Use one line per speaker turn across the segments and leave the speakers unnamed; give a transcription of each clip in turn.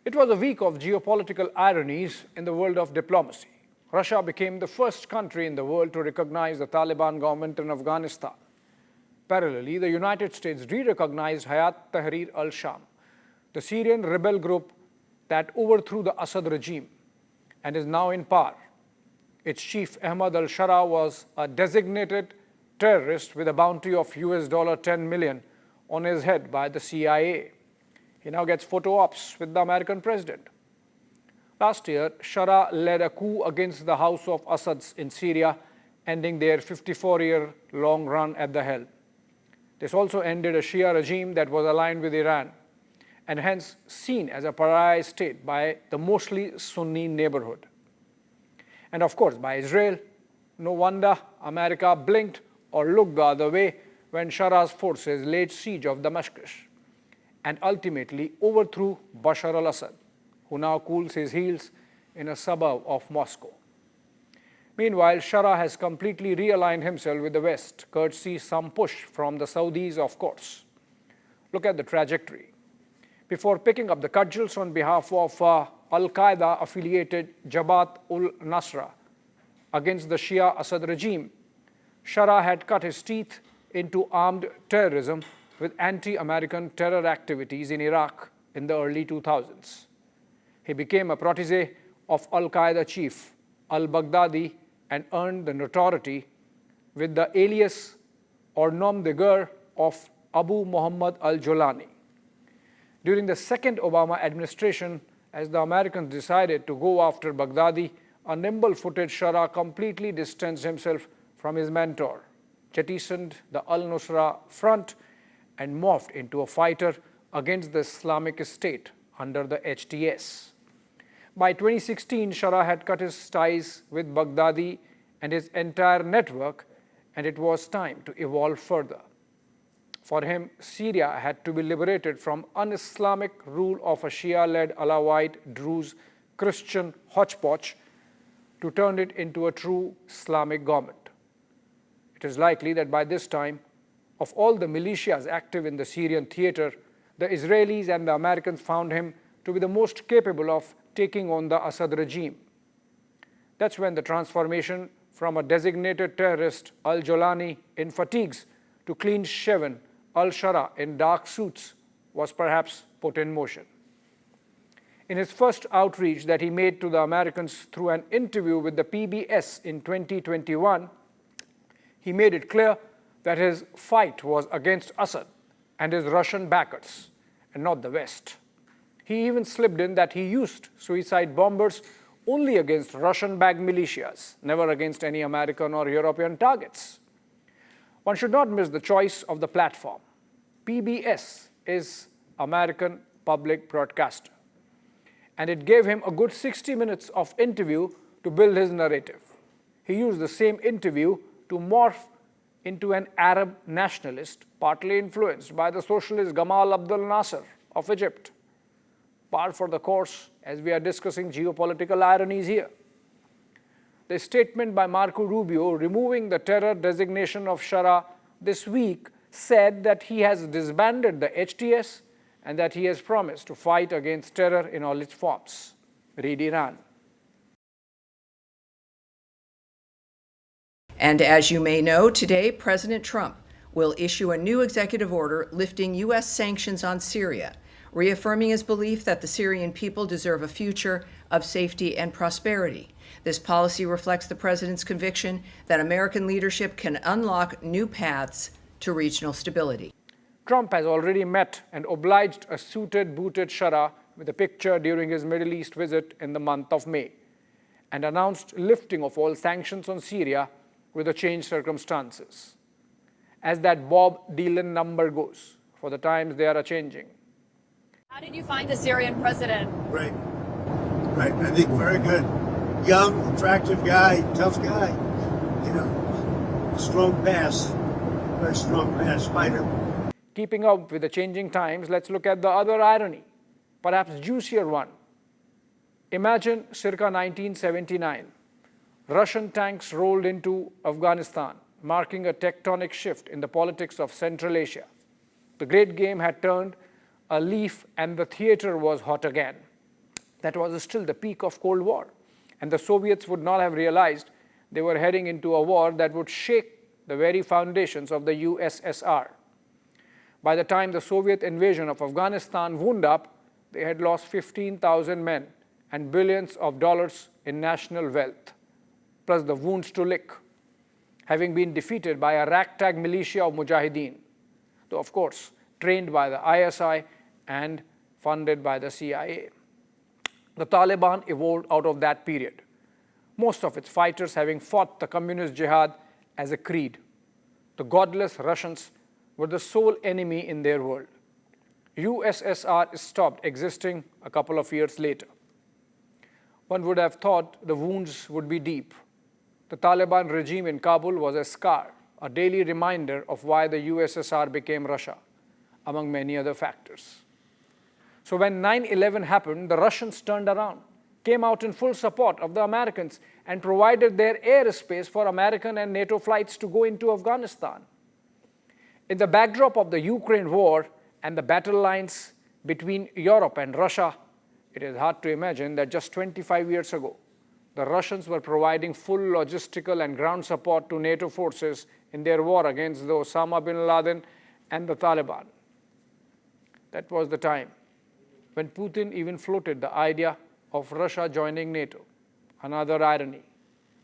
It was a week of geopolitical ironies in the world of diplomacy. Russia became the first country in the world to recognize the Taliban government in Afghanistan. Parallelly, the United States re-recognized Hayat Tahrir al-Sham, the Syrian rebel group that overthrew the Assad regime and is now in power. Its chief, al-Shara, was a designated terrorist with a bounty of $10 million on his head by the CIA. He now gets photo ops with the American president. Last year, Sharaa led a coup against the House of Assads in Syria, ending their 54-year-long run at the helm. This also ended a Shia regime that was aligned with Iran and hence seen as a pariah state by the mostly Sunni neighborhood. And of course, by Israel. No wonder America blinked or looked the other way when Sharaa's forces laid siege of Damascus and ultimately overthrew Bashar al-Assad, who now cools his heels in a suburb of Moscow. Meanwhile, Sharaa has completely realigned himself with the West, courtesy some push from the Saudis, of course. Look at the trajectory. Before picking up the cudgels on behalf of al-Qaeda-affiliated Jabhat ul-Nusra against the Shia Assad regime, Sharaa had cut his teeth into armed terrorism with anti-American terror activities in Iraq in the early 2000s. He became a protege of al-Qaeda chief al-Baghdadi and earned the notoriety with the alias or nom de guerre of Abu Muhammad al-Jolani. During the second Obama administration, as the Americans decided to go after Baghdadi, a nimble-footed Sharaa completely distanced himself from his mentor, jettisoned the al-Nusra front, and morphed into a fighter against the Islamic State under the HTS. By 2016, Sharaa had cut his ties with Baghdadi and his entire network, and it was time to evolve further. For him, Syria had to be liberated from un-Islamic rule of a Shia-led Alawite Druze Christian hodgepodge to turn it into a true Islamic government. It is likely that by this time, of all the militias active in the Syrian theater, the Israelis and the Americans found him to be the most capable of taking on the Assad regime. That's when the transformation from a designated terrorist, al-Jolani, in fatigues to clean-shaven al-Shara in dark suits was perhaps put in motion. In his first outreach that he made to the Americans through an interview with the PBS in 2021, he made it clear that his fight was against Assad and his Russian backers, and not the West. He even slipped in that he used suicide bombers only against Russian-backed militias, never against any American or European targets. One should not miss the choice of the platform. PBS is American public broadcaster, and it gave him a good 60 minutes of interview to build his narrative. He used the same interview to morph into an Arab nationalist, partly influenced by the socialist Gamal Abdel Nasser of Egypt. Par for the course as we are discussing geopolitical ironies here. The statement by Marco Rubio removing the terror designation of Sharaa this week said that he has disbanded the HTS and that he has promised to fight against terror in all its forms. Read Iran.
And as you may know, today President Trump will issue a new executive order lifting U.S. sanctions on Syria, reaffirming his belief that the Syrian people deserve a future of safety and prosperity. This policy reflects the president's conviction that American leadership can unlock new paths to regional stability.
Trump has already met and obliged a suited, booted Sharaa with a picture during his Middle East visit in the month of May, and announced lifting of all sanctions on Syria with the changed circumstances. As that Bob Dylan number goes, for the times they are a-changing.
How did you find the Syrian president?
Right. I think very good. Young, attractive guy, tough guy. You know, strong pass. Very strong pass fighter.
Keeping up with the changing times, let's look at the other irony, perhaps juicier one. Imagine circa 1979. Russian tanks rolled into Afghanistan, marking a tectonic shift in the politics of Central Asia. The great game had turned a leaf and the theater was hot again. That was still the peak of Cold War, and the Soviets would not have realized they were heading into a war that would shake the very foundations of the USSR. By the time the Soviet invasion of Afghanistan wound up, they had lost 15,000 men and billions of dollars in national wealth, plus the wounds to lick, having been defeated by a ragtag militia of mujahideen, though of course trained by the ISI and funded by the CIA. The Taliban evolved out of that period, most of its fighters having fought the communist jihad as a creed. The godless Russians were the sole enemy in their world. USSR stopped existing a couple of years later. One would have thought the wounds would be deep. The Taliban regime in Kabul was a scar, a daily reminder of why the USSR became Russia, among many other factors. So when 9/11 happened, the Russians turned around, came out in full support of the Americans, and provided their airspace for American and NATO flights to go into Afghanistan. In the backdrop of the Ukraine war and the battle lines between Europe and Russia, it is hard to imagine that just 25 years ago, the Russians were providing full logistical and ground support to NATO forces in their war against the Osama bin Laden and the Taliban. That was the time when Putin even floated the idea of Russia joining NATO. Another irony.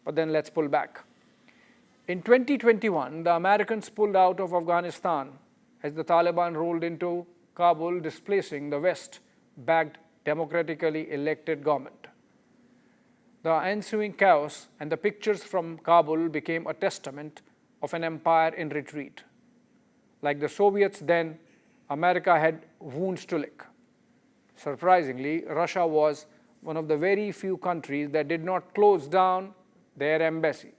But then let's pull back. In 2021, the Americans pulled out of Afghanistan as the Taliban rolled into Kabul, displacing the West-backed, democratically elected government. The ensuing chaos and the pictures from Kabul became a testament of an empire in retreat. Like the Soviets then, America had wounds to lick. Surprisingly, Russia was one of the very few countries that did not close down their embassy.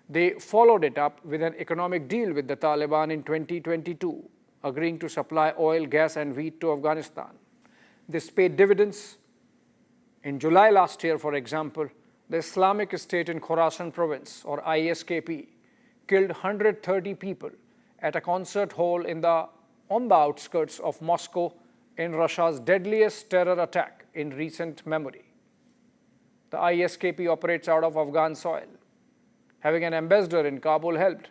They followed it up with an economic deal with the Taliban in 2022, agreeing to supply oil, gas, and wheat to Afghanistan. This paid dividends. In July last year, for example, the Islamic State in Khorasan province, or ISKP, killed 130 people at a concert hall on the outskirts of Moscow in Russia's deadliest terror attack in recent memory. The ISKP operates out of Afghan soil. Having an ambassador in Kabul helped.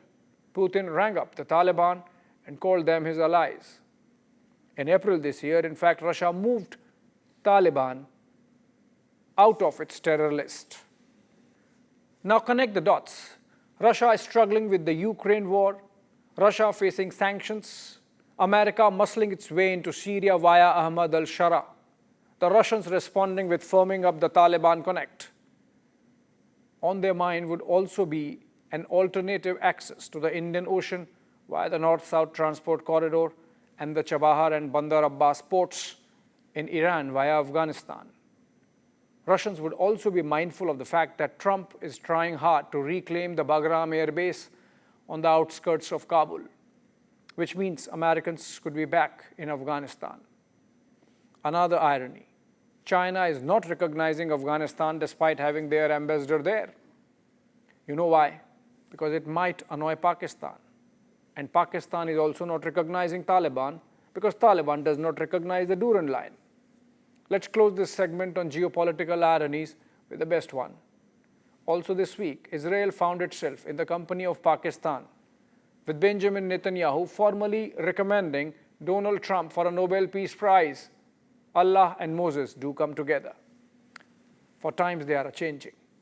Putin rang up the Taliban and called them his allies. In April this year, in fact, Russia moved Taliban out of its terror list. Now connect the dots. Russia is struggling with the Ukraine war, Russia facing sanctions, America muscling its way into Syria via al-Shara, the Russians responding with firming up the Taliban connect. On their mind would also be an alternative access to the Indian Ocean via the North-South Transport Corridor and the Chabahar and Bandar Abbas ports in Iran via Afghanistan. Russians would also be mindful of the fact that Trump is trying hard to reclaim the Bagram air base on the outskirts of Kabul, which means Americans could be back in Afghanistan. Another irony, China is not recognizing Afghanistan despite having their ambassador there. You know why? Because it might annoy Pakistan. And Pakistan is also not recognizing Taliban because Taliban does not recognize the Durand Line. Let's close this segment on geopolitical ironies with the best one. Also this week, Israel found itself in the company of Pakistan, with Benjamin Netanyahu formally recommending Donald Trump for a Nobel Peace Prize. Allah and Moses do come together. For times they are a-changing.